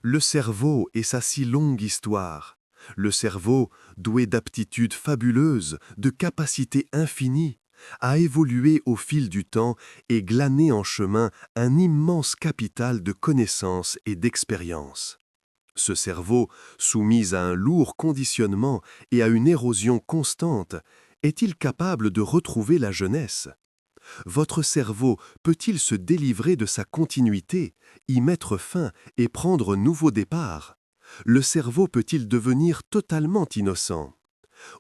Le cerveau et sa si longue histoire. Le cerveau, doué d'aptitudes fabuleuses, de capacités infinies, a évolué au fil du temps et glané en chemin un immense capital de connaissances et d'expériences. Ce cerveau, soumis à un lourd conditionnement et à une érosion constante, est-il capable de retrouver la jeunesse? Votre cerveau peut-il se délivrer de sa continuité, y mettre fin et prendre nouveau départ? Le cerveau peut-il devenir totalement innocent?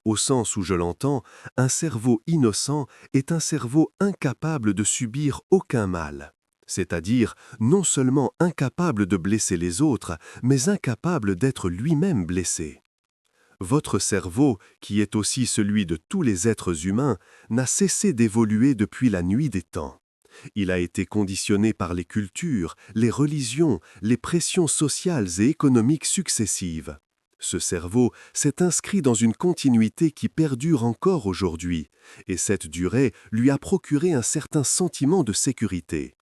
Au sens où je l'entends, un cerveau innocent est un cerveau incapable de subir aucun mal, c'est-à-dire non seulement incapable de blesser les autres, mais incapable d'être lui-même blessé. Votre cerveau, qui est aussi celui de tous les êtres humains, n'a cessé d'évoluer depuis la nuit des temps. Il a été conditionné par les cultures, les religions, les pressions sociales et économiques successives. Ce cerveau s'est inscrit dans une continuité qui perdure encore aujourd'hui, et cette durée lui a procuré un certain sentiment de sécurité.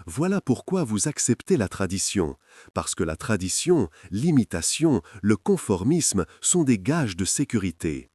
Voilà pourquoi vous acceptez la tradition, parce que la tradition, l'imitation, le conformisme sont des gages de sécurité.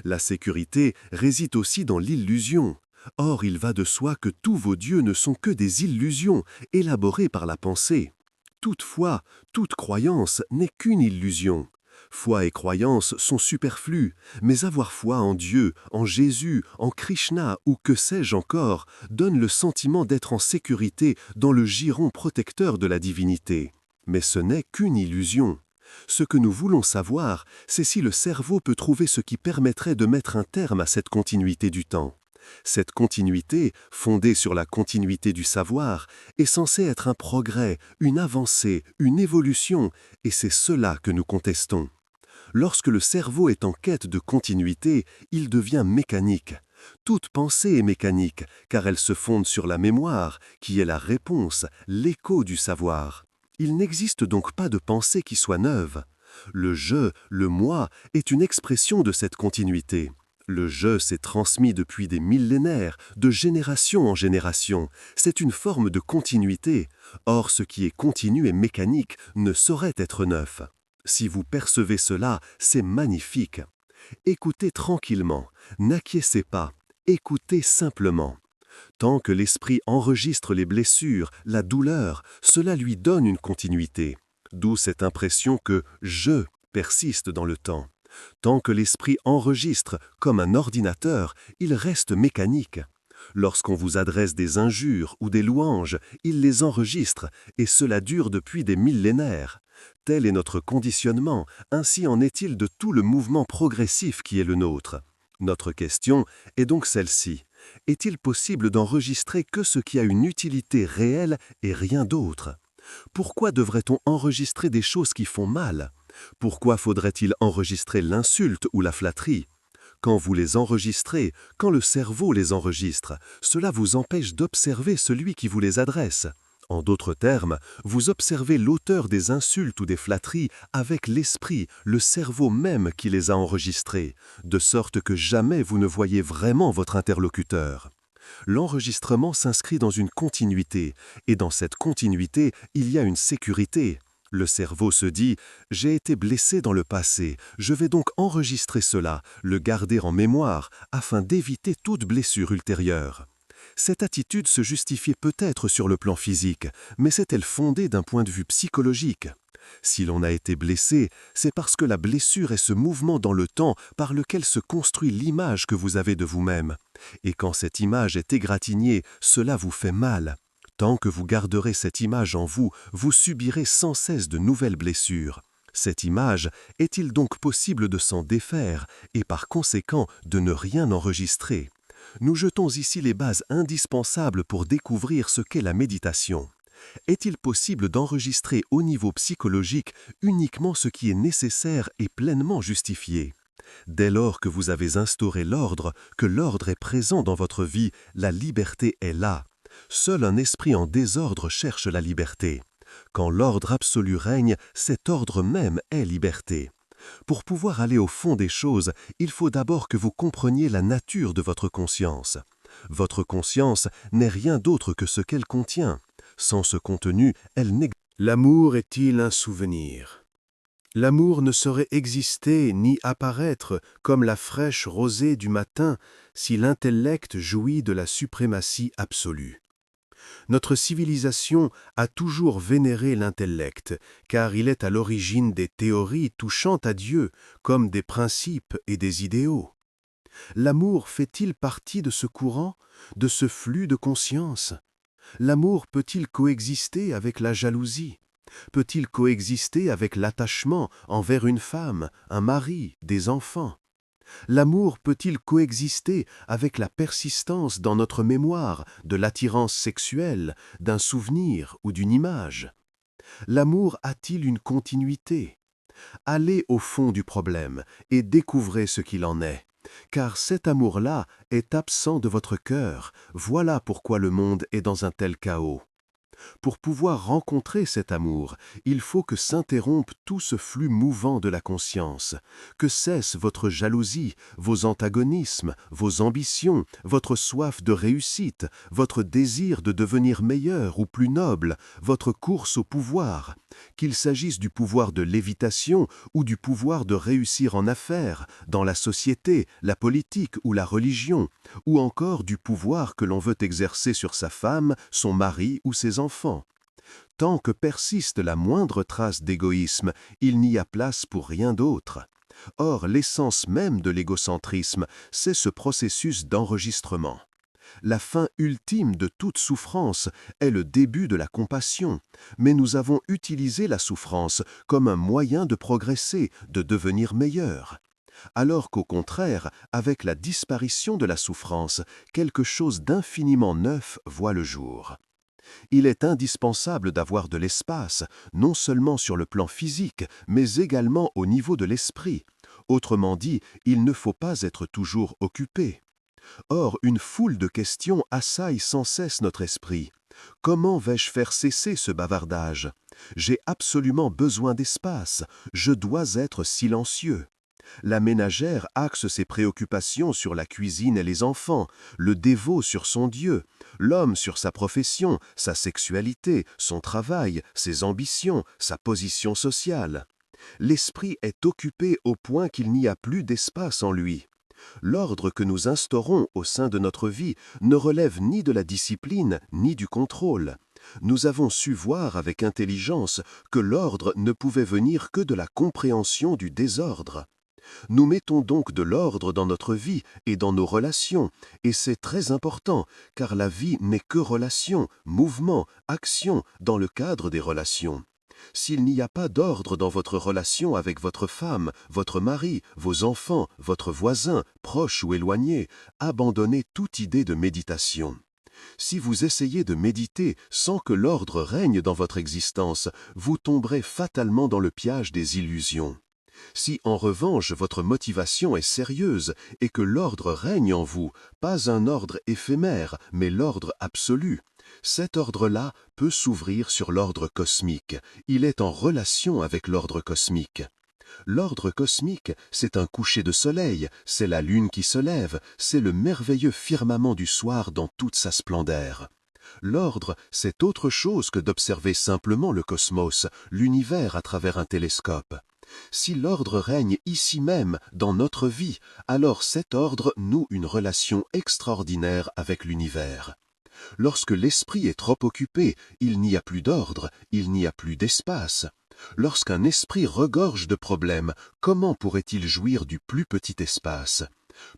La sécurité réside aussi dans l'illusion. Or, il va de soi que tous vos dieux ne sont que des illusions élaborées par la pensée. Toute foi, toute croyance n'est qu'une illusion. Foi et croyance sont superflues, mais avoir foi en Dieu, en Jésus, en Krishna ou que sais-je encore, donne le sentiment d'être en sécurité dans le giron protecteur de la divinité. Mais ce n'est qu'une illusion. Ce que nous voulons savoir, c'est si le cerveau peut trouver ce qui permettrait de mettre un terme à cette continuité du temps. Cette continuité, fondée sur la continuité du savoir, est censée être un progrès, une avancée, une évolution, et c'est cela que nous contestons. Lorsque le cerveau est en quête de continuité, il devient mécanique. Toute pensée est mécanique, car elle se fonde sur la mémoire, qui est la réponse, l'écho du savoir. Il n'existe donc pas de pensée qui soit neuve. Le je, le moi, est une expression de cette continuité. Le je s'est transmis depuis des millénaires, de génération en génération. C'est une forme de continuité. Or, ce qui est continu et mécanique ne saurait être neuf. Si vous percevez cela, c'est magnifique. Écoutez tranquillement, n'acquiescez pas, écoutez simplement. Tant que l'esprit enregistre les blessures, la douleur, cela lui donne une continuité. D'où cette impression que « je » persiste dans le temps. Tant que l'esprit enregistre, comme un ordinateur, il reste mécanique. Lorsqu'on vous adresse des injures ou des louanges, il les enregistre, et cela dure depuis des millénaires. Tel est notre conditionnement, ainsi en est-il de tout le mouvement progressif qui est le nôtre. Notre question est donc celle-ci. Est-il possible d'enregistrer que ce qui a une utilité réelle et rien d'autre? Pourquoi devrait-on enregistrer des choses qui font mal? Pourquoi faudrait-il enregistrer l'insulte ou la flatterie? Quand vous les enregistrez, quand le cerveau les enregistre, cela vous empêche d'observer celui qui vous les adresse. En d'autres termes, vous observez l'auteur des insultes ou des flatteries avec l'esprit, le cerveau même qui les a enregistrés, de sorte que jamais vous ne voyez vraiment votre interlocuteur. L'enregistrement s'inscrit dans une continuité, et dans cette continuité, il y a une sécurité. Le cerveau se dit « J'ai été blessé dans le passé, je vais donc enregistrer cela, le garder en mémoire, afin d'éviter toute blessure ultérieure. » Cette attitude se justifiait peut-être sur le plan physique, mais c'est-elle fondée d'un point de vue psychologique? Si l'on a été blessé, c'est parce que la blessure est ce mouvement dans le temps par lequel se construit l'image que vous avez de vous-même. Et quand cette image est égratignée, cela vous fait mal. Tant que vous garderez cette image en vous, vous subirez sans cesse de nouvelles blessures. Cette image, est-il donc possible de s'en défaire et par conséquent de ne rien enregistrer? Nous jetons ici les bases indispensables pour découvrir ce qu'est la méditation. Est-il possible d'enregistrer au niveau psychologique uniquement ce qui est nécessaire et pleinement justifié? Dès lors que vous avez instauré l'ordre, que l'ordre est présent dans votre vie, la liberté est là. Seul un esprit en désordre cherche la liberté. Quand l'ordre absolu règne, cet ordre même est liberté. Pour pouvoir aller au fond des choses, il faut d'abord que vous compreniez la nature de votre conscience. Votre conscience n'est rien d'autre que ce qu'elle contient. Sans ce contenu, elle n'existe L'amour est-il un souvenir? L'amour ne saurait exister ni apparaître comme la fraîche rosée du matin si l'intellect jouit de la suprématie absolue. Notre civilisation a toujours vénéré l'intellect, car il est à l'origine des théories touchant à Dieu, comme des principes et des idéaux. L'amour fait-il partie de ce courant, de ce flux de conscience? L'amour peut-il coexister avec la jalousie? Peut-il coexister avec l'attachement envers une femme, un mari, des enfants? L'amour peut-il coexister avec la persistance dans notre mémoire de l'attirance sexuelle, d'un souvenir ou d'une image? L'amour a-t-il une continuité? Allez au fond du problème et découvrez ce qu'il en est. Car cet amour-là est absent de votre cœur, voilà pourquoi le monde est dans un tel chaos. Pour pouvoir rencontrer cet amour, il faut que s'interrompe tout ce flux mouvant de la conscience, que cesse votre jalousie, vos antagonismes, vos ambitions, votre soif de réussite, votre désir de devenir meilleur ou plus noble, votre course au pouvoir, qu'il s'agisse du pouvoir de lévitation ou du pouvoir de réussir en affaires, dans la société, la politique ou la religion, ou encore du pouvoir que l'on veut exercer sur sa femme, son mari ou ses enfants. Tant que persiste la moindre trace d'égoïsme, il n'y a place pour rien d'autre. Or, l'essence même de l'égocentrisme, c'est ce processus d'enregistrement. La fin ultime de toute souffrance est le début de la compassion, mais nous avons utilisé la souffrance comme un moyen de progresser, de devenir meilleur. Alors qu'au contraire, avec la disparition de la souffrance, quelque chose d'infiniment neuf voit le jour. Il est indispensable d'avoir de l'espace, non seulement sur le plan physique, mais également au niveau de l'esprit. Autrement dit, il ne faut pas être toujours occupé. Or, une foule de questions assaillent sans cesse notre esprit. Comment vais-je faire cesser ce bavardage? J'ai absolument besoin d'espace, je dois être silencieux. La ménagère axe ses préoccupations sur la cuisine et les enfants, le dévot sur son Dieu, l'homme sur sa profession, sa sexualité, son travail, ses ambitions, sa position sociale. L'esprit est occupé au point qu'il n'y a plus d'espace en lui. L'ordre que nous instaurons au sein de notre vie ne relève ni de la discipline ni du contrôle. Nous avons su voir avec intelligence que l'ordre ne pouvait venir que de la compréhension du désordre. Nous mettons donc de l'ordre dans notre vie et dans nos relations, et c'est très important, car la vie n'est que relation, mouvement, action dans le cadre des relations. S'il n'y a pas d'ordre dans votre relation avec votre femme, votre mari, vos enfants, votre voisin, proche ou éloigné, abandonnez toute idée de méditation. Si vous essayez de méditer sans que l'ordre règne dans votre existence, vous tomberez fatalement dans le piège des illusions. Si en revanche votre motivation est sérieuse et que l'ordre règne en vous, pas un ordre éphémère, mais l'ordre absolu, cet ordre-là peut s'ouvrir sur l'ordre cosmique. Il est en relation avec l'ordre cosmique. L'ordre cosmique, c'est un coucher de soleil, c'est la lune qui se lève, c'est le merveilleux firmament du soir dans toute sa splendeur. L'ordre, c'est autre chose que d'observer simplement le cosmos, l'univers à travers un télescope. Si l'ordre règne ici même, dans notre vie, alors cet ordre noue une relation extraordinaire avec l'univers. Lorsque l'esprit est trop occupé, il n'y a plus d'ordre, il n'y a plus d'espace. Lorsqu'un esprit regorge de problèmes, comment pourrait-il jouir du plus petit espace?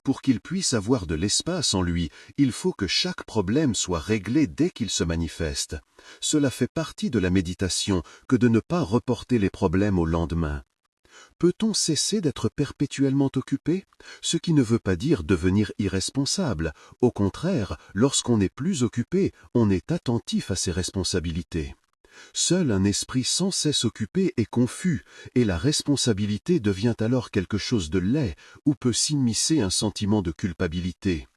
Pour qu'il puisse avoir de l'espace en lui, il faut que chaque problème soit réglé dès qu'il se manifeste. Cela fait partie de la méditation que de ne pas reporter les problèmes au lendemain. Peut-on cesser d'être perpétuellement occupé? Ce qui ne veut pas dire devenir irresponsable. Au contraire, lorsqu'on n'est plus occupé, on est attentif à ses responsabilités. Seul un esprit sans cesse occupé est confus, et la responsabilité devient alors quelque chose de laid, où peut s'immiscer un sentiment de culpabilité.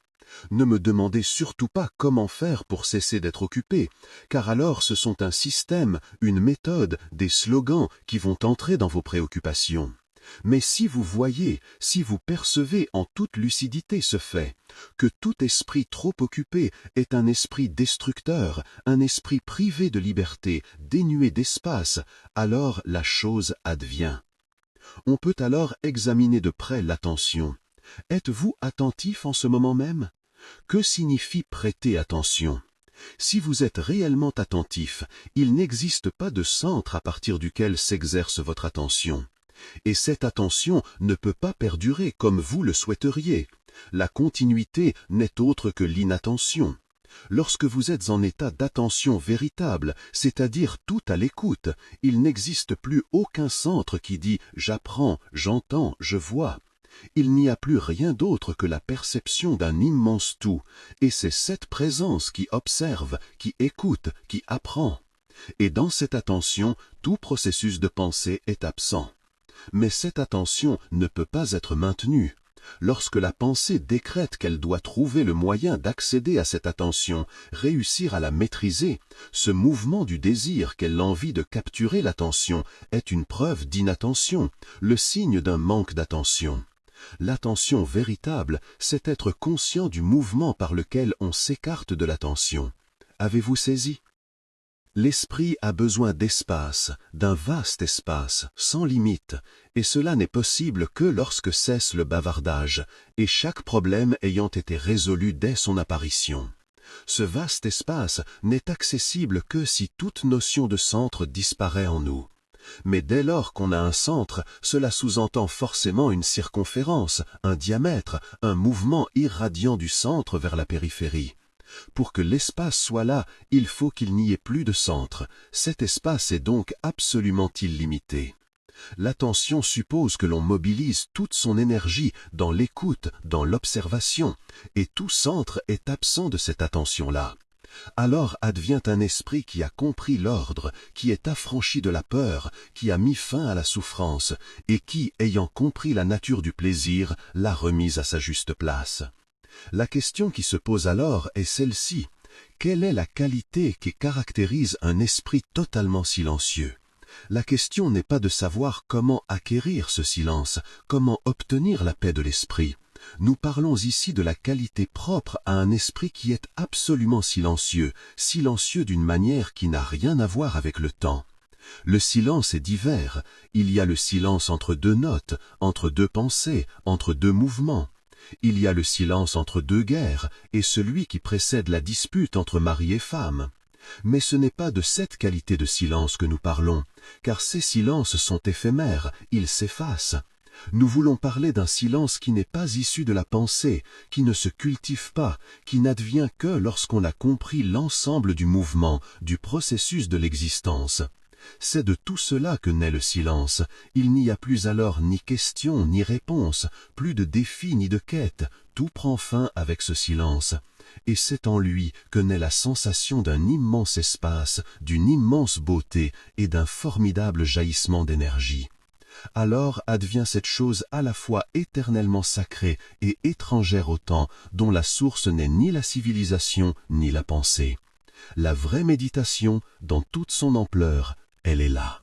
Ne me demandez surtout pas comment faire pour cesser d'être occupé, car alors ce sont un système, une méthode, des slogans qui vont entrer dans vos préoccupations. Mais si vous voyez, si vous percevez en toute lucidité ce fait, que tout esprit trop occupé est un esprit destructeur, un esprit privé de liberté, dénué d'espace, alors la chose advient. On peut alors examiner de près l'attention. Êtes-vous attentif en ce moment même? Que signifie prêter attention? Si vous êtes réellement attentif, il n'existe pas de centre à partir duquel s'exerce votre attention. Et cette attention ne peut pas perdurer comme vous le souhaiteriez. La continuité n'est autre que l'inattention. Lorsque vous êtes en état d'attention véritable, c'est-à-dire tout à l'écoute, il n'existe plus aucun centre qui dit « j'apprends, j'entends, je vois ». Il n'y a plus rien d'autre que la perception d'un immense tout, et c'est cette présence qui observe, qui écoute, qui apprend. Et dans cette attention, tout processus de pensée est absent. Mais cette attention ne peut pas être maintenue. Lorsque la pensée décrète qu'elle doit trouver le moyen d'accéder à cette attention, réussir à la maîtriser, ce mouvement du désir qu'elle a envie de capturer l'attention est une preuve d'inattention, le signe d'un manque d'attention. L'attention véritable, c'est être conscient du mouvement par lequel on s'écarte de l'attention. Avez-vous saisi? L'esprit a besoin d'espace, d'un vaste espace, sans limite, et cela n'est possible que lorsque cesse le bavardage, et chaque problème ayant été résolu dès son apparition. Ce vaste espace n'est accessible que si toute notion de centre disparaît en nous. Mais dès lors qu'on a un centre, cela sous-entend forcément une circonférence, un diamètre, un mouvement irradiant du centre vers la périphérie. Pour que l'espace soit là, il faut qu'il n'y ait plus de centre. Cet espace est donc absolument illimité. L'attention suppose que l'on mobilise toute son énergie dans l'écoute, dans l'observation, et tout centre est absent de cette attention-là. Alors advient un esprit qui a compris l'ordre, qui est affranchi de la peur, qui a mis fin à la souffrance, et qui, ayant compris la nature du plaisir, l'a remise à sa juste place. La question qui se pose alors est celle-ci. Quelle est la qualité qui caractérise un esprit totalement silencieux? La question n'est pas de savoir comment acquérir ce silence, comment obtenir la paix de l'esprit. Nous parlons ici de la qualité propre à un esprit qui est absolument silencieux, silencieux d'une manière qui n'a rien à voir avec le temps. Le silence est divers. Il y a le silence entre deux notes, entre deux pensées, entre deux mouvements. Il y a le silence entre deux guerres, et celui qui précède la dispute entre mari et femme. Mais ce n'est pas de cette qualité de silence que nous parlons, car ces silences sont éphémères, ils s'effacent. Nous voulons parler d'un silence qui n'est pas issu de la pensée, qui ne se cultive pas, qui n'advient que lorsqu'on a compris l'ensemble du mouvement, du processus de l'existence. C'est de tout cela que naît le silence. Il n'y a plus alors ni question ni réponse, plus de défi ni de quête. Tout prend fin avec ce silence. Et c'est en lui que naît la sensation d'un immense espace, d'une immense beauté et d'un formidable jaillissement d'énergie. Alors advient cette chose à la fois éternellement sacrée et étrangère au temps, dont la source n'est ni la civilisation ni la pensée. La vraie méditation, dans toute son ampleur, elle est là.